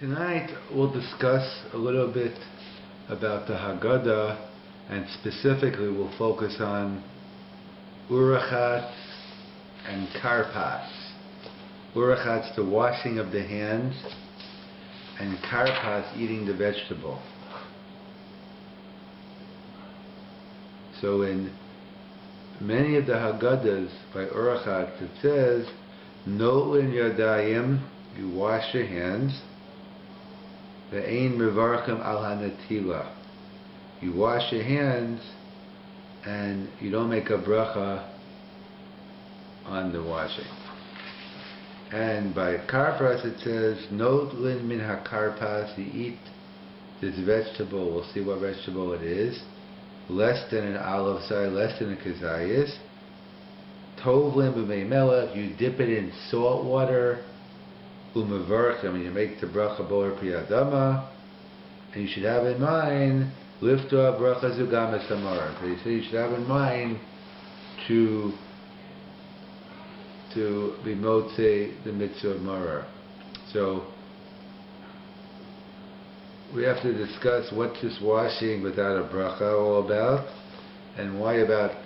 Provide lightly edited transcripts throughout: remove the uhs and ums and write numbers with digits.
Tonight we'll discuss a little bit about the Haggadah, and specifically we'll focus on Urchatz and Karpas. Urchatz, the washing of the hands, and Karpas, eating the vegetable. So in many of the Haggadahs by Urchatz it says, No'lin Yadayim, you wash your hands, Ve'ein mevarchem al hanatila. You wash your hands and you don't make a bracha on the washing. And by Karpas it says, Notlin min ha-karpas, you eat this vegetable, we'll see what vegetable it is, less than an olive, less than a kazayas. Tovlin b'mei melech, you dip it in salt water, umevarchem, and you make the bracha bo'er priyadama, and you should have in mind liftoah bracha zugam esamar. So you should have in mind to be motzei the mitzvah of marar. So we have to discuss what's this washing without a bracha all about, and why about,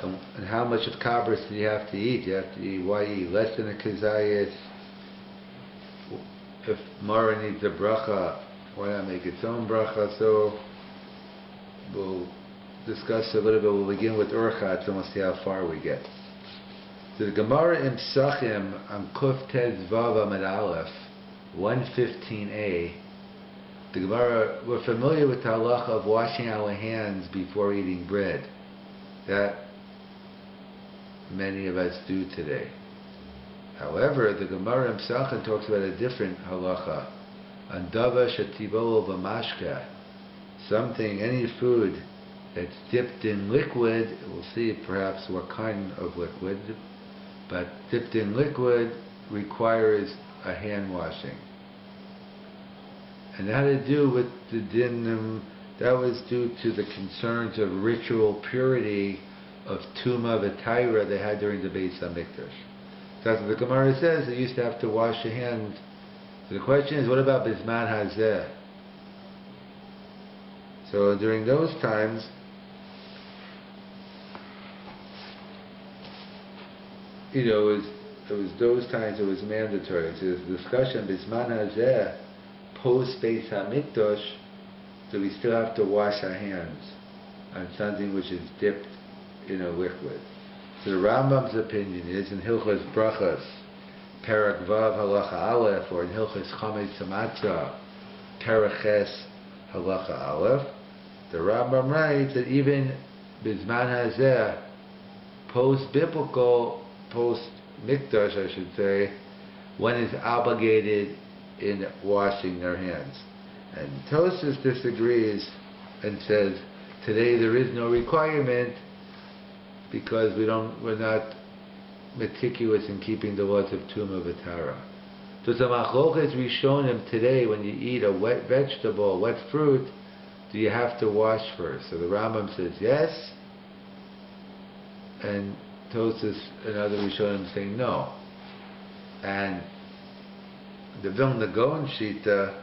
and how much of Karpas do you have to eat? You have to eat, why eat less than a kazayas? If Mara needs a bracha, why not make its own bracha? So we'll discuss a little bit. We'll begin with Urchatz and we'll see how far we get. So the Gemara in Pesachim on Kuf Tez Vav Amud Aleph 115a. The Gemara, we're familiar with the halacha of washing our hands before eating bread. That many of us do today. However, the Gemara in Pesachim talks about a different halacha. On dava shetibolo b'mashka, something, any food that's dipped in liquid, we'll see perhaps what kind of liquid, but dipped in liquid requires a hand washing. And that had to do with the din, that was due to the concerns of ritual purity of Tuma v'Taira they had during the Beis HaMikdash. That's what the Gemara says, they used to have to wash your hands. So the question is, what about Bisman Hazeh? So during those times, it was those times it was mandatory. So there's a discussion, Bisman Hazeh, post Beis HaMikdash, do we still have to wash our hands on something which is dipped in a liquid? So the Rambam's opinion is in Hilchos Brachos, Perak Vav Halacha Aleph, or in Hilchos Chametz Matzah, Perak Ches Halacha Aleph, the Rambam writes that even Bizman Hazeh, post-biblical, post-Mikdash I should say, one is obligated in washing their hands. And Tosfos disagrees and says, today there is no requirement because we're not meticulous in keeping the laws of Tumah v'Tara. So the machlokas rishonim today, when you eat a wet vegetable, wet fruit, do you have to wash first? So the Rambam says yes, and Tosfos and other rishonim say no. And the Vilna Gaon Shita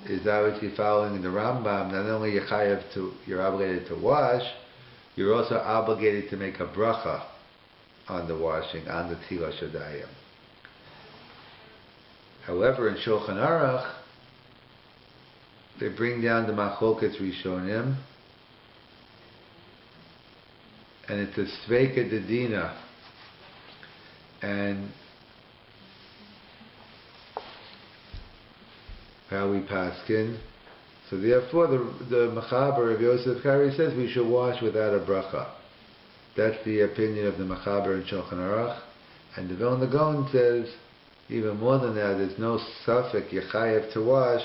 is obviously following the Rambam. Not only you're obligated to wash, you're also obligated to make a bracha on the washing, on the Tila Shadayim. However, in Shulchan Aruch, they bring down the Machlokas Rishonim, and it's a Sveika Dedina, and how we paskin. So therefore, the Mechaber of Yosef Kari says we should wash without a bracha. That's the opinion of the Mechaber in Shulchan Aruch. And the Vilna Gaon says, even more than that, there's no suffix, you're chayav to wash,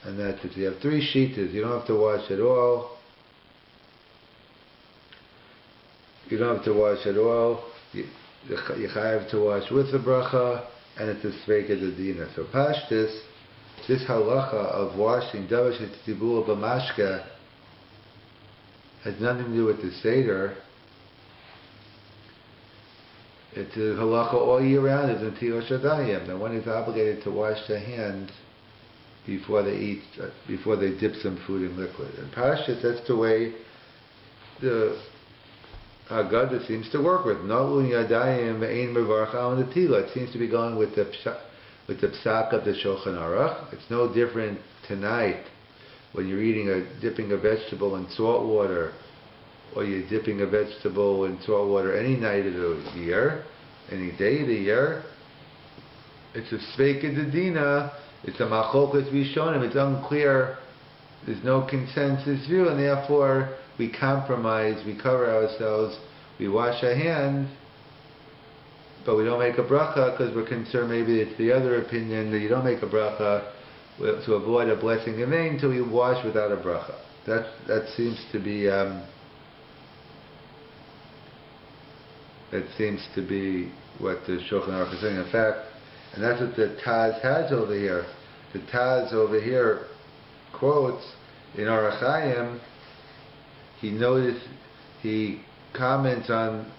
and that's if you have three shitas, you don't have to wash at all. You don't have to wash at all. You're chayav to wash with the bracha, and it's a sveika dedina. So pashtus, this halacha of washing davash etibul b'mashka has nothing to do with the seder. It's a halacha all year round. It's in Tila Shadayim. That one is obligated to wash their hands before they eat, before they dip some food in liquid. And Pashas, that's the way the Haggadah seems to work with. Na'un yadayim ve'ein mevarach al netila. It seems to be going with the psak of the Shulchan Aruch. It's no different tonight when you're dipping a vegetable in salt water, or you're dipping a vegetable in salt water any night of the year, any day of the year. It's a sveika dedina. It's a machokas rishonim. It's unclear. There's no consensus view, and therefore we compromise. We cover ourselves. We wash our hands, but we don't make a bracha because we're concerned maybe it's the other opinion that you don't make a bracha to avoid a blessing in vain until you wash without a bracha. That seems to be what the Shulchan Aruch is saying. In fact, and that's what the Taz has over here. The Taz over here quotes in Orach Chaim. He comments on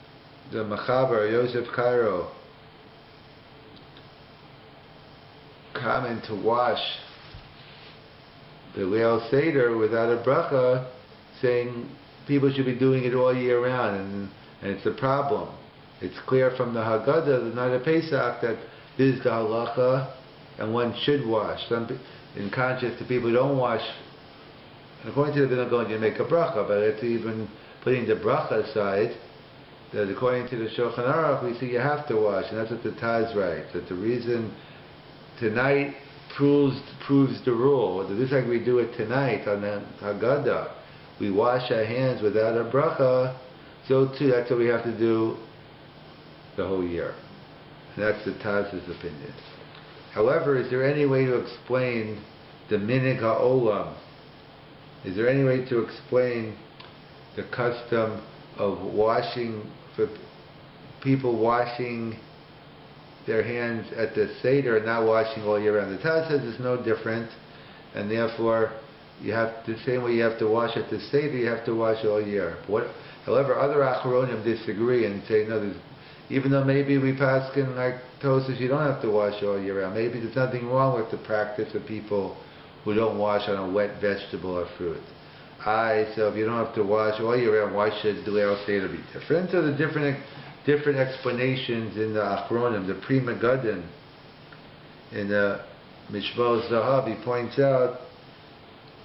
the Machaber Yosef Cairo comment to wash the Leil Seder without a bracha, saying people should be doing it all year round, and it's a problem. It's clear from the Haggadah, the night of Pesach, that this is the halacha, and one should wash. In contrast to people who don't wash, and according to the Vinagon, you make a bracha, but it's even putting the bracha aside, that according to the Shulchan Aruch, we see you have to wash, and that's what the Taz writes, that the reason tonight proves the rule. Whether this like we do it tonight on the Haggadah, we wash our hands without a bracha, so too that's what we have to do the whole year. And that's the Taz's opinion. However, is there any way to explain the minig ha'olam? Is there any way to explain the custom of washing, for people washing their hands at the Seder and not washing all year round? The Taz says it's no different, and therefore you have the same way you have to wash at the Seder, you have to wash all year. However, other Achronim disagree and say, no, even though maybe we paskin like Tosas, you don't have to wash all year round. Maybe there's nothing wrong with the practice of people who don't wash on a wet vegetable or fruit. So if you don't have to wash all year round, why should the Leil Seder be different? So the different explanations in the Achronim, the Pri Megadim, in the Mishmor Zahav, he points out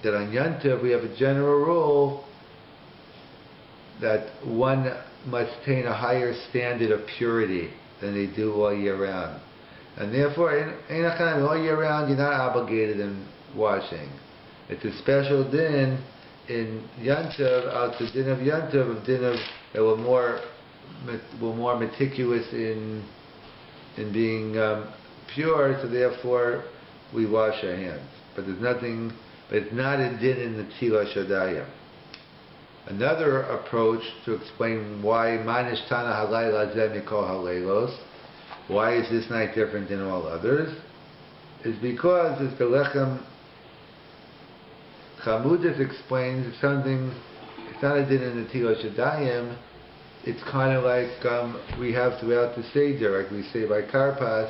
that on Yantav we have a general rule that one must attain a higher standard of purity than they do all year round. And therefore, all year round, you're not obligated in washing. It's a special din in Yantav, out the din of Yantav, that were more meticulous in being pure, so therefore we wash our hands. But it's not a din in the Tila Shadayim. Another approach to explain why Manish Tana Halayla Zemiko Halaylos, why is this night different than all others, is because, as the Lechem Chamudis explains, it's not a din in the Tila Shadayim, it's kind of like we have throughout the Seder, like we say by Karpas,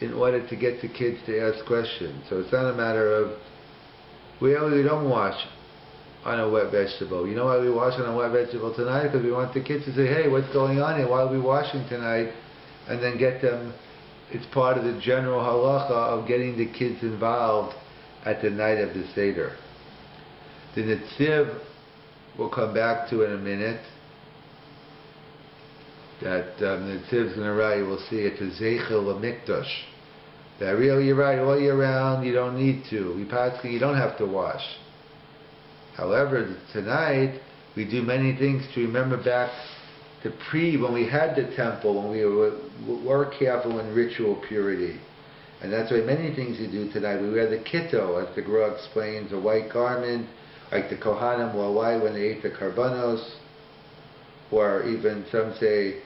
in order to get the kids to ask questions. So it's not a matter of, we don't wash on a wet vegetable. You know why we wash on a wet vegetable tonight? Because we want the kids to say, hey, what's going on here? Why are we washing tonight? And then get them, it's part of the general halacha of getting the kids involved at the night of the Seder. The Netziv we'll come back to in a minute. That the Netziv's going to write, we'll see it's a Zeichel Mikdash. That really, you're right, all year round you don't need to. You don't have to wash. However, tonight we do many things to remember back to when we had the temple, when we were careful in ritual purity. And that's why many things we do tonight. We wear the kitto, as the Gra explains, a white garment, like the Kohanim wore white when they ate the karbanos, or even some say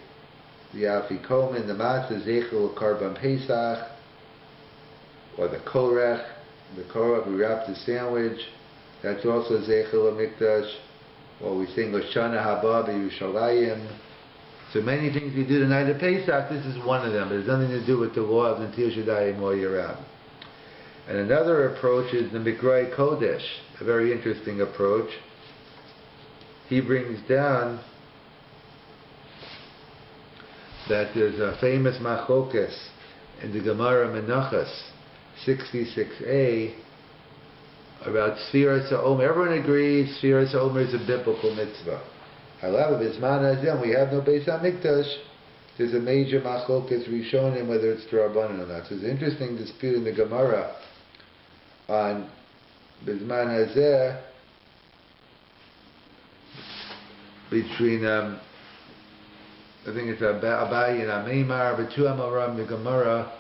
the afikomen, the matzah, zeichel, karban pesach, or the korech, we wrap the sandwich. That's also Zeichel HaMikdash. Or we sing Hoshana Haba B'Yushalayim. So many things we do the night of Pesach, this is one of them. But it has nothing to do with the law of Netil Shadayim all year round. And another approach is the Mikrai Kodesh, a very interesting approach. He brings down that there's a famous machlokas in the Gemara Menachos 66a about Sfiras HaOmer. Everyone agrees Sfiras HaOmer is a biblical mitzvah. However, Bisman Hazem, we have no Beis HaMikdash. There's a major machlokas Rishonim whether it's D'Rabbanan or not. So there's an interesting dispute in the Gemara on Bisman Hazeh between I think it's Abayi and Ameimar, but two Amoram, the Gemara.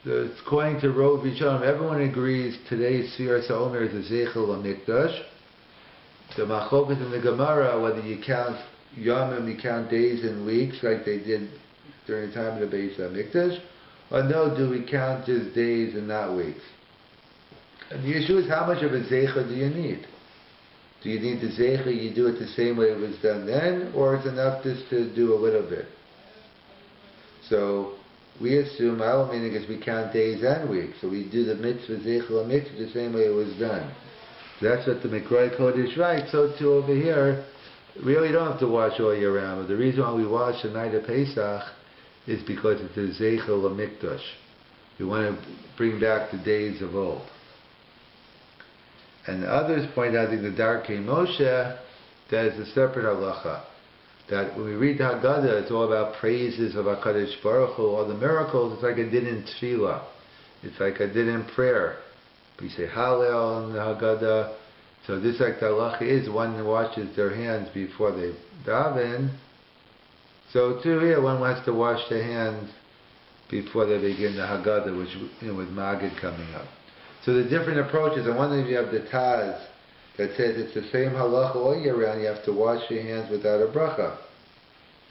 It's according to Rov Rishonim, everyone agrees today's Sfiras HaOmer is a Zeichel HaMikdash. The machlokas in the Gemara, whether you count Yomim, you count days and weeks like they did during the time of the Beis HaMikdash, or no, do we count just days and not weeks? And the issue is how much of a Zeichel do you need? Do you need the Zeichel, you do it the same way it was done then, or it's enough just to do a little bit? So we assume our meaning is we count days and weeks, so we do the mitzvah Zeichel mitzvah the same way it was done. So that's what the Mikrai Kodesh writes. So too over here, we really don't have to wash all year round, but the reason why we wash the night of Pesach is because it's a Zeichel HaMikdash. We want to bring back the days of old. And others point out in the Darkei Moshe that is a separate halacha. That when we read the Haggadah, it's all about praises of HaKadosh Baruch Hu, all the miracles. It's like I did in Tefillah. It's like I did in prayer. We say Hallel in the Haggadah. So this like the halacha is one washes their hands before they daven. So too here one wants to wash their hands before they begin the Haggadah, which with Magid coming up. So the different approaches, and one of them you have the Taz that says it's the same halacha all year round, you have to wash your hands without a bracha.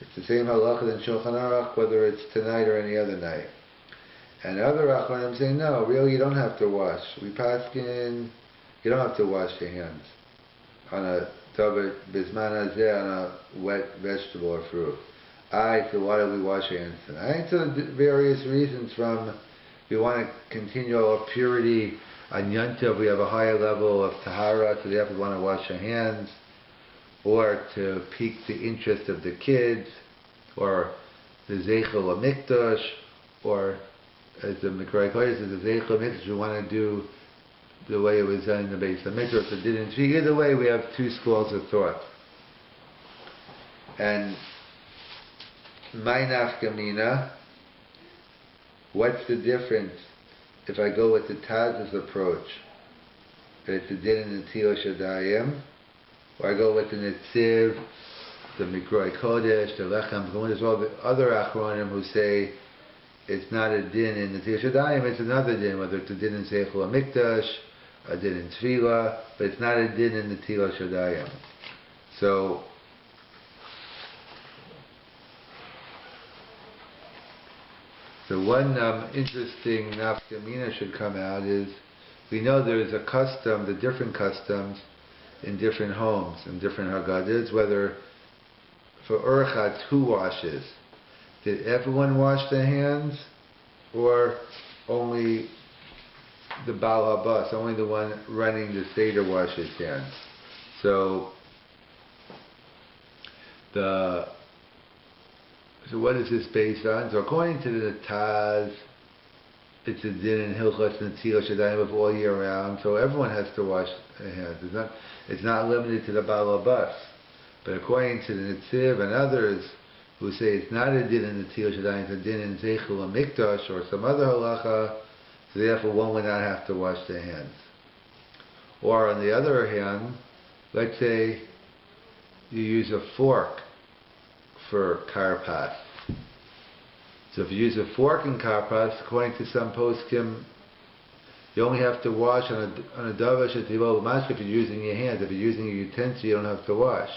It's the same halacha in Shulchan Aruch, whether it's tonight or any other night. And other Achronim say, no, really you don't have to wash. We paskin, you don't have to wash your hands on a davar bisman hazeh, on a wet vegetable or fruit. So why do we wash our hands tonight? So the various reasons from we want to continue our purity on Yom Tov, we have a higher level of tahara, so therefore we want to wash our hands, or to pique the interest of the kids, or the Zeichel HaMikdash, or as the Mikrai Kodesh says, the Zeichel HaMikdash, we want to do the way it was done in the Beis HaMikdash, so didn't. Either way, we have two schools of thought. And my nafkamina, what's the difference if I go with the Taz's approach, that it's a din in the Tilo Shadayim, or I go with the Netziv, the Mikrai Kodesh, the Lechem, there's all the other Achronim who say it's not a din in the Tilo Shadayim, it's another din, whether it's a din in Zeichel HaMikdash, a din in Tefillah, but it's not a din in the Tilo Shadayim. So one interesting nafkamina should come out is, we know there is a custom, the different customs in different homes, in different Haggadahs, whether for Urchatz, who washes? Did everyone wash their hands, or only the Baal HaBas, only the one running the Seder washes his hands? So what is this based on? So according to the Taz, it's a din in Hilchos and Tilo Shadayim of all year round, so everyone has to wash their hands. It's not limited to the Baal HaBas. But according to the Netziv and others who say it's not a din in the Tilo Shadayim, it's a din in Zeichel HaMikdash or some other halacha, so therefore one would not have to wash their hands. Or on the other hand, let's say you use a fork for Karpas. So if you use a fork in Karpas, according to some poskim, you only have to wash on a davar shetivol mashka if you're using your hands. If you're using a utensil, you don't have to wash.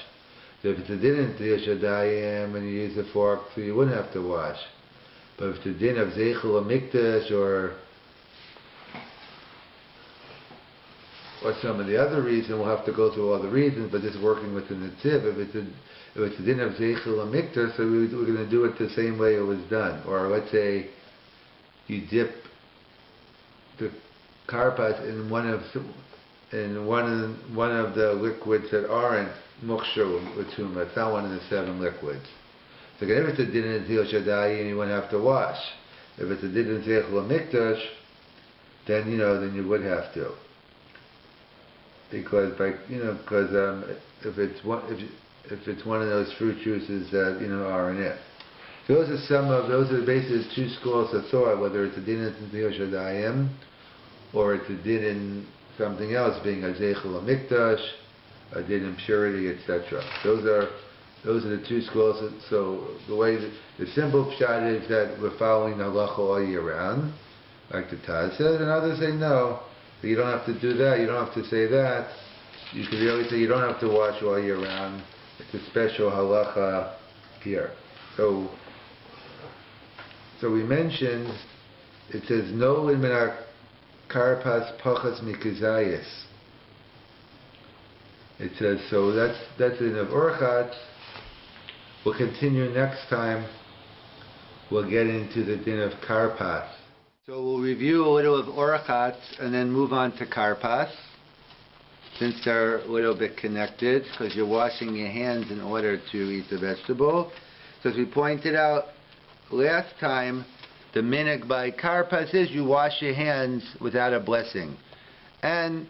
So if it's a din in Tilo Shadayim and you use a fork, so you wouldn't have to wash. But if it's a din of Zeichel HaMikdash or some of the other reasons, we'll have to go through all the reasons, but just working with the Netziv, if it's a din of Zeichel HaMikdash, so we're going to do it the same way it was done. Or let's say you dip Karpas in one of the liquids that aren't mukshur with tumah. It's not one of the 7 liquids. So again, if it's a din in Netilas Yadayim, you wouldn't have to wash. If it's a din in Zeichel HaMikdash, then you would have to, because if it's one of those fruit juices that are in it. So those are basically 2 schools of thought, whether it's a din in Netilas Yadayim or it's a din in something else, being a Zeichel HaMikdash, a din in purity, etc. Those are the 2 schools. So the simple pshat is that we're following the halacha all year round, like the Taz says, and others say no, that you don't have to do that, you don't have to say that. You could really say you don't have to wash all year round. It's a special halacha here. So we mentioned, it says no limina karpas pachas mikizayis. It says, so that's in of Urchatz. We'll continue next time. We'll get into the din of Karpas. So we'll review a little of Urchatz and then move on to Karpas, since they're a little bit connected, because you're washing your hands in order to eat the vegetable. So as we pointed out last time, the minhag by Karpas is you wash your hands without a blessing. And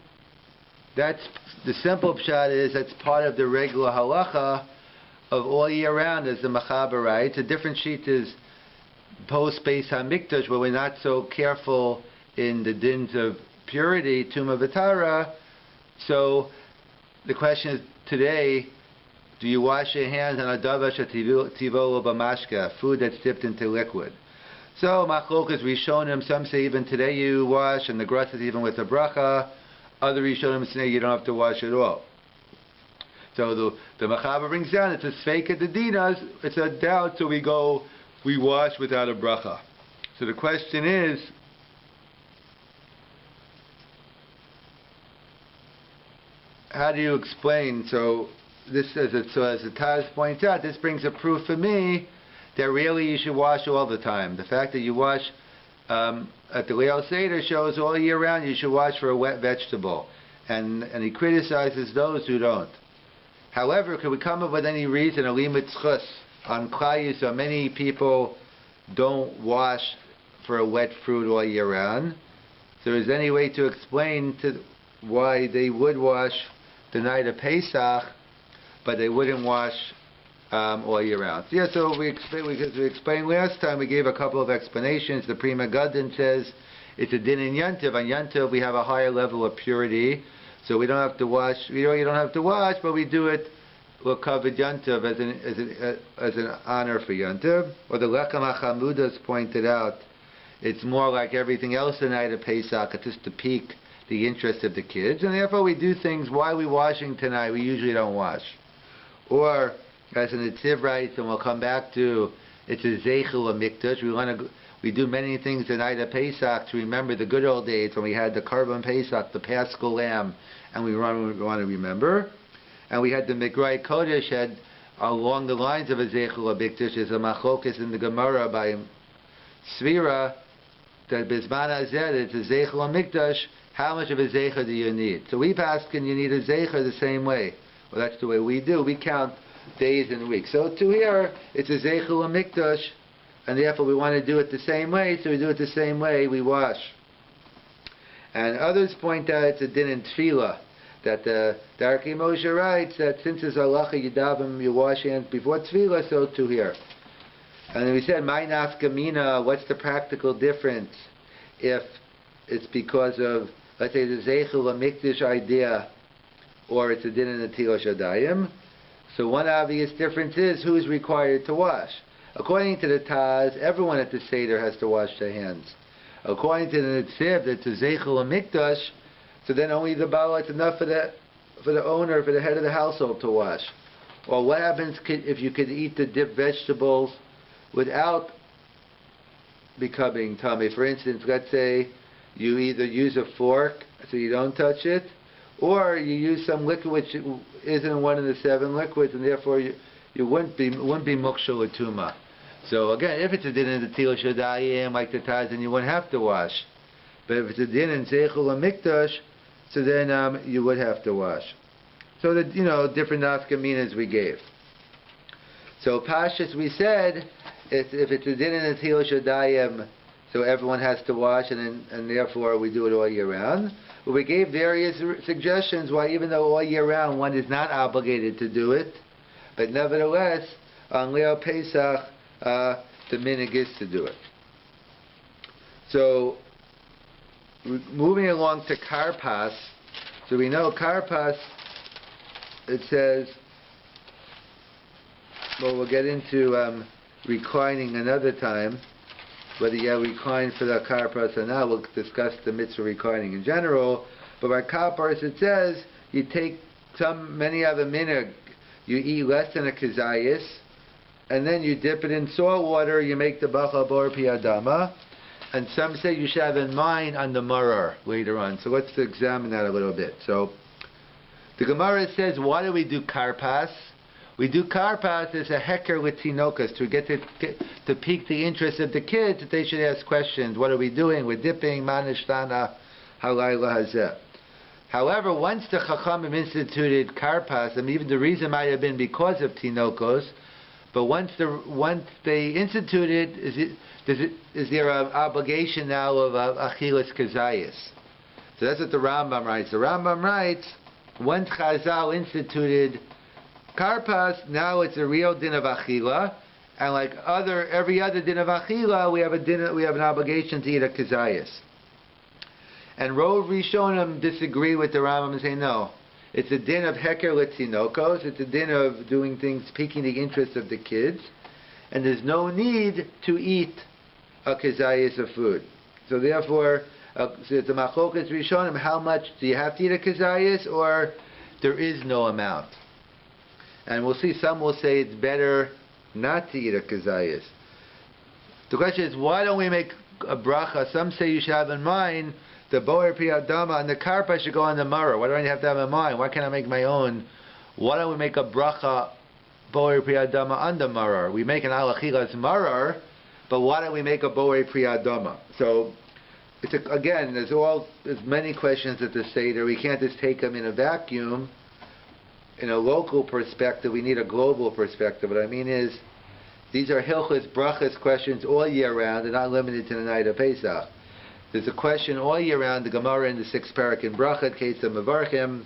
that's the simple pshat is that's part of the regular halacha of all year round, as the Machaber writes. A different sheet is post Beis HaMikdash, where we're not so careful in the dins of purity, Tumah V'Tara. So the question is today, do you wash your hands on a davash tivolo b'mashka, food that's dipped into liquid? So machlokas rishonim, some say even today you wash, and the grus is even with the bracha. Other rishonim say you don't have to wash at all. So the Machaber brings down, it's a sfeika dedinas, it's a doubt, so we wash without a bracha. So the question is, how do you explain? So as the Taz points out, this brings a proof for me that really you should wash all the time. The fact that you wash at the Leil Seder shows all year round you should wash for a wet vegetable. And he criticizes those who don't. However, could we come up with any reason, a limit chus, on Klai, so many people don't wash for a wet fruit all year round? So is there any way to explain why they would wash the night of Pesach, but they wouldn't wash all year round? So, yeah, so we explained last time, we gave a couple of explanations. The Prima Gadin says it's a din in Yantiv. On Yantiv we have a higher level of purity, so we don't have to wash. You don't have to wash, but we do it. We'll cover Yantiv as an honor for Yantiv. Or the Lechem HaChamudas pointed out, it's more like everything else the night of Pesach. It's just to pique the interest of the kids, and therefore we do things. Why are we washing tonight? We usually don't wash. Or as an Netziv writes, and we'll come back to, it's a Zeichel HaMikdash. We do many things the night of Pesach to remember the good old days when we had the Karban Pesach, the Paschal Lamb, and we want to remember. And we had the Mikrai Kodesh had along the lines of a Zeichel HaMikdash. There's a Machlokas in the Gemara by Svira that Bizman Hazed, it's a Zeichel HaMikdash. How much of a Zeicher do you need? So we ask, can you need a Zeicher the same way? Well, that's the way we do. We count days and weeks. So to here, it's a Zeichel HaMikdash, and therefore we want to do it the same way, so we do it the same way, we wash. And others point out it's a din in Tefillah, that the Darkei Moshe writes that since it's halacha yidavim, you wash hands before Tefillah, so to here. And then we said, my nafka what's the practical difference if it's because of, let's say, the Zeichel HaMikdash idea, or it's a din in the Netilas Yadayim? So one obvious difference is who's required to wash. According to the Taz, everyone at the Seder has to wash their hands. According to the Netziv, it's a Zeichel HaMikdash, so then only the Baal, it's enough for the owner, for the head of the household to wash. Or what happens if you could eat the dipped vegetables without becoming tummy? For instance, let's say you either use a fork so you don't touch it, or you use some liquid which isn't one of the 7 liquids, and therefore you wouldn't be mukshal or tuma. So again, if it's a din in the Netilas Yadayim like the Taz, then you wouldn't have to wash. But if it's a din in Zeichel HaMikdash, so then you would have to wash. So the different nafkaminas we gave. So Pashas we said, if it's a din in the Tilo Shadayim, so everyone has to wash, and therefore we do it all year round. But we gave various suggestions why, even though all year round one is not obligated to do it, but nevertheless on Leil Pesach the minhag is to do it. So moving along to Karpas, so we know Karpas. It says, well, we'll get into reclining another time. Whether you recline for the Karpas or not, we'll discuss the mitzvah reclining in general. But by Karpas it says, you take many other minhag, you eat less than a kazayis, and then you dip it in salt water, you make the bacha bor pi adama, and some say you should have in mind on the marar later on. So let's examine that a little bit. So the Gemara says, why do we do Karpas? We do Karpas as a heker with tinokas, to get to pique the interest of the kids, that they should ask questions. What are we doing? We're dipping, manishtana, halayla hazeh. However, once the Chachamim instituted Karpas, and even the reason might have been because of tinokos, but once they instituted, is there an obligation now of achilas kazayis? So that's what the Rambam writes. The Rambam writes, once Chazal instituted Karpas, now it's a real din of achila, and like every other din of achila, we have an obligation to eat a kazayis. And Rov Rishonim disagree with the Rambam and say no, it's a din of heker litzinokos, it's a din of doing things piquing the interest of the kids, and there's no need to eat a kazayis of food. So therefore, so it's a machokas Rishonim, how much do you have to eat a kazayis, or there is no amount? And we'll see, some will say it's better not to eat a kazayis. The question is, why don't we make a bracha? Some say you should have in mind the boer pi adama and the karpa should go on the maror. Why do I have to have in mind? Why can't I make my own? Why don't we make a bracha boer pi adama on the maror? We make an alachilas maror, but why don't we make a boer pi adama? So again, there's many questions at the Seder. We can't just take them in a vacuum. In a local perspective, we need a global perspective. What I mean is, these are hilchos brachas questions all year round. They're not limited to the night of Pesach. There's a question all year round. The Gemara in the 6th parak in Brachat, Ketzah Mevarchim,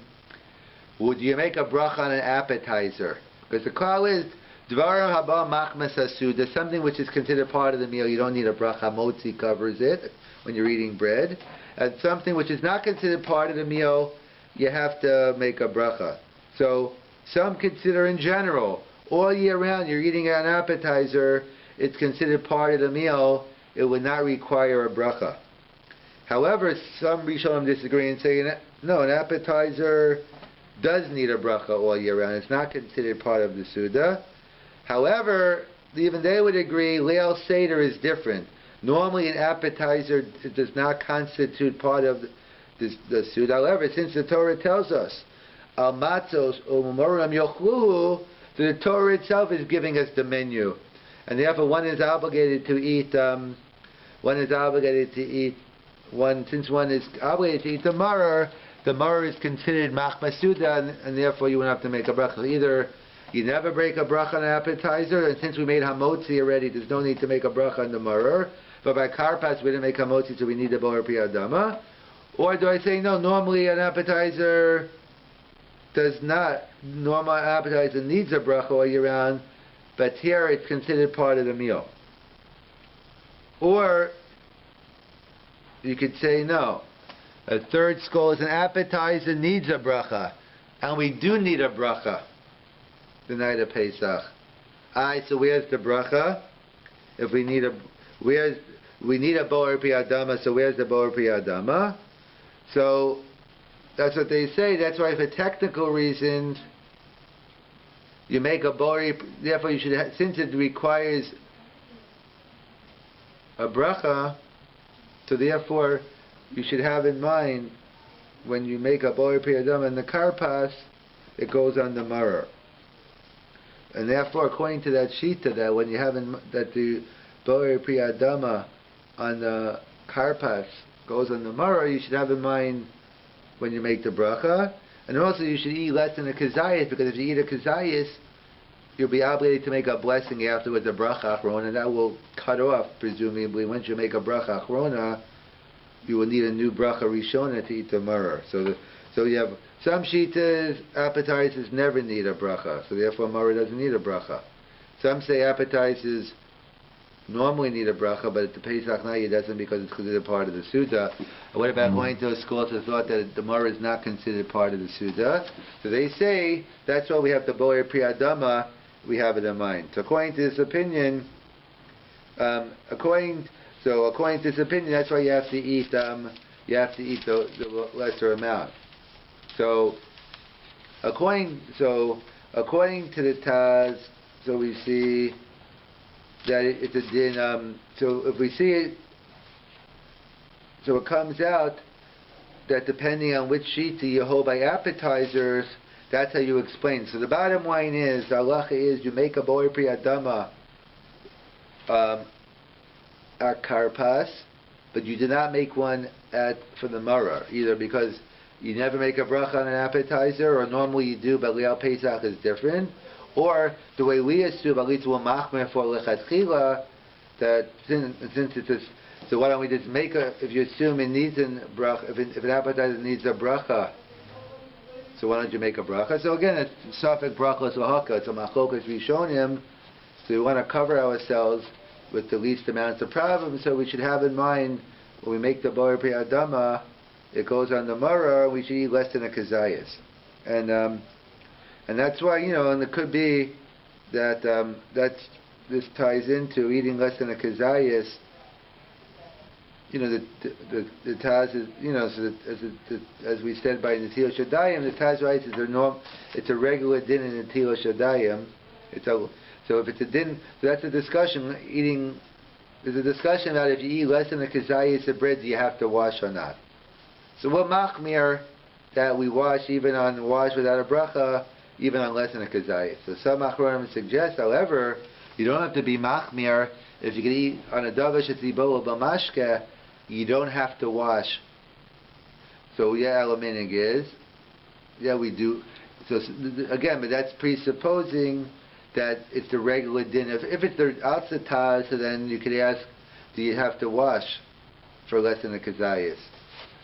would you make a bracha on an appetizer? Because the call is dvarim haba machmas asud. There's something which is considered part of the meal. You don't need a bracha. Motzi covers it when you're eating bread. And something which is not considered part of the meal, you have to make a bracha. So some consider in general, all year round you're eating an appetizer, it's considered part of the meal, it would not require a bracha. However, some Rishonim disagree and say, no, an appetizer does need a bracha all year round. It's not considered part of the Suda. However, even they would agree, Leil Seder is different. Normally an appetizer does not constitute part of the Suda. However, since the Torah tells us, Al matzos u'memorim yochluhu, the Torah itself is giving us the menu, and therefore one is obligated to eat. Since one is obligated to eat the maror is considered machmasuda, and therefore you won't have to make a bracha. Either you never break a bracha on an appetizer, and since we made hamotzi already, there's no need to make a bracha on the maror. But by karpas we didn't make hamotzi, so we need the boer pi adama. Or do I say no? Normally an appetizer normal appetizer needs a bracha all year round, but here it's considered part of the meal. Or you could say no. A third school is an appetizer needs a bracha, and we do need a bracha the night of Pesach. Alright, so where's the bracha? If we need a boer pi adama, so where's the boer pi adama? So that's what they say. That's why, for technical reasons, you make a bori. Therefore, you should, since it requires a bracha, so therefore you should have in mind when you make a bori pi adama in the karpas, it goes on the maror. And therefore, according to that shita, that when you have that the bori pi adama on the karpas goes on the maror, you should have in mind when you make the bracha. And also you should eat less than a kazayas, because if you eat a kazayas, you'll be obligated to make a blessing afterwards, a bracha achrona, and that will cut off, presumably, once you make a bracha achrona, you will need a new bracha rishona to eat the maror. So you have some shitas, appetizers never need a bracha, so therefore maror doesn't need a bracha. Some say appetizers normally need a bracha, but at the Pesach night it doesn't, because it's considered part of the Suda. And what about going to those schools that thought that the maror is not considered part of the Suda? So they say that's why we have the boer pri adama, we have it in mind. So according to this opinion, according to this opinion, that's why you have to eat the lesser amount. So according to the Taz, so we see that it's a din. So if we see it, so it comes out that depending on which shita you hold by appetizers, that's how you explain. So the bottom line is, the halacha is, you make a boer pri adama at Karpas, but you do not make one for the maror, either because you never make a bracha on an appetizer, or normally you do, but Lial Pesach is different, or the way we assume, at least we'll machmer for lechatchila, that since it's a, so why don't we just make if you assume it needs a bracha, if an appetizer needs a bracha, so why don't you make a bracha? So again, it's safek brachos lahaka, it's a machlokas rishonim, so we want to cover ourselves with the least amounts of problems, so we should have in mind, when we make the boer pri adama, it goes on the maror, we should eat less than a kazayas. And that's why, and it could be that this ties into eating less than a kazayas. The Taz is, so as we said by Netilas Yadayim, the Taz writes it's a regular din in Netilas Yadayim. So if it's a din, so that's a discussion. There's a discussion about if you eat less than a kazayas of bread, do you have to wash or not? So we're machmir that we wash without a bracha, even on less than a kazayas. So some achronim suggest, however, you don't have to be machmir if you can eat on a davar shetzibolo b'mashke, you don't have to wash. So alaminig is, we do. So again, but that's presupposing that it's the regular din. If it's the outsataz, so then you could ask, do you have to wash for less than a kazayas?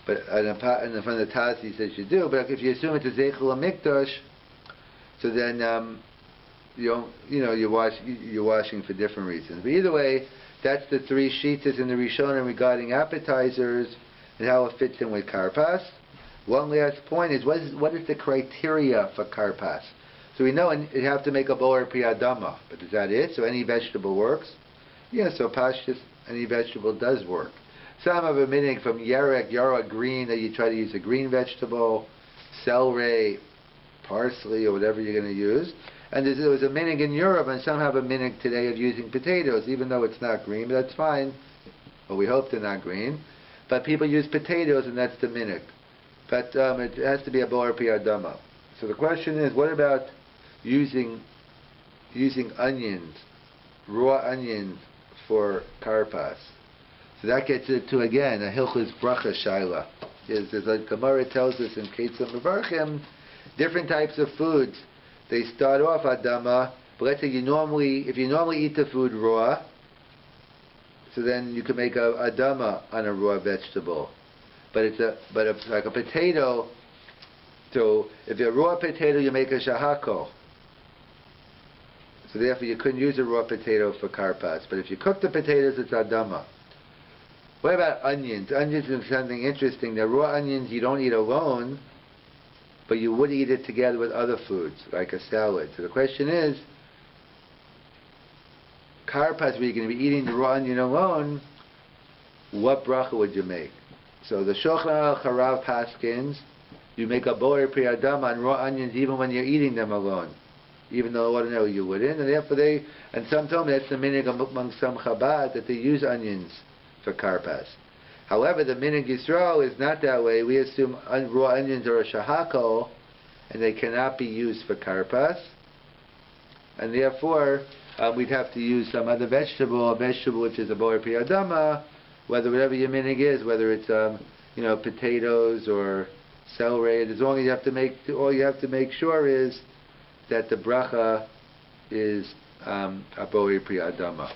But in front of the Taz, he says you do. But if you assume it's a zeichel mikdash, so then you're washing for different reasons. But either way, that's the three shitas in the Rishonim regarding appetizers and how it fits in with Karpas. One last point is, what is the criteria for Karpas? So we know you have to make a boer pri adama, but is that it? So any vegetable works? So pashtus, any vegetable does work. Some have a meaning from yarek, green, that you try to use a green vegetable, celery, parsley, or whatever you're going to use. And there was a minig in Europe, and some have a minig today of using potatoes, even though it's not green, but that's fine. Well, we hope they're not green. But people use potatoes, and that's the minig. But it has to be a boer pri adama. So the question is, what about using onions, raw onions, for Karpas? So that gets into, again, a hilchus bracha shaila. There's like Gemara tells us in Ketzim Mevarchim, different types of foods. They start off adama, but let's say if you normally eat the food raw, so then you can make a adama on a raw vegetable. But it's like a potato. So if you're a raw potato, you make a shahako. So therefore you couldn't use a raw potato for Karpas. But if you cook the potatoes, it's adama. What about onions? Onions is something interesting. The raw onions you don't eat alone, but you would eat it together with other foods, like a salad. So the question is, Karpas, where you're going to be eating the raw onion alone, what bracha would you make? So the Shulchan Aruch Harav paskins, you make a boer pri adama on raw onions even when you're eating them alone, even though ordinarily you wouldn't. And therefore and some told me that's the minig among some Chabad, that they use onions for Karpas. However, the minig Yisrael is not that way. We assume raw onions are a shahako, and they cannot be used for Karpas. And therefore, we'd have to use some other vegetable, a vegetable which is a boer pri adama, whatever your minig is, whether it's potatoes or celery. As long as all you have to make sure is that the bracha is aboi pri adama.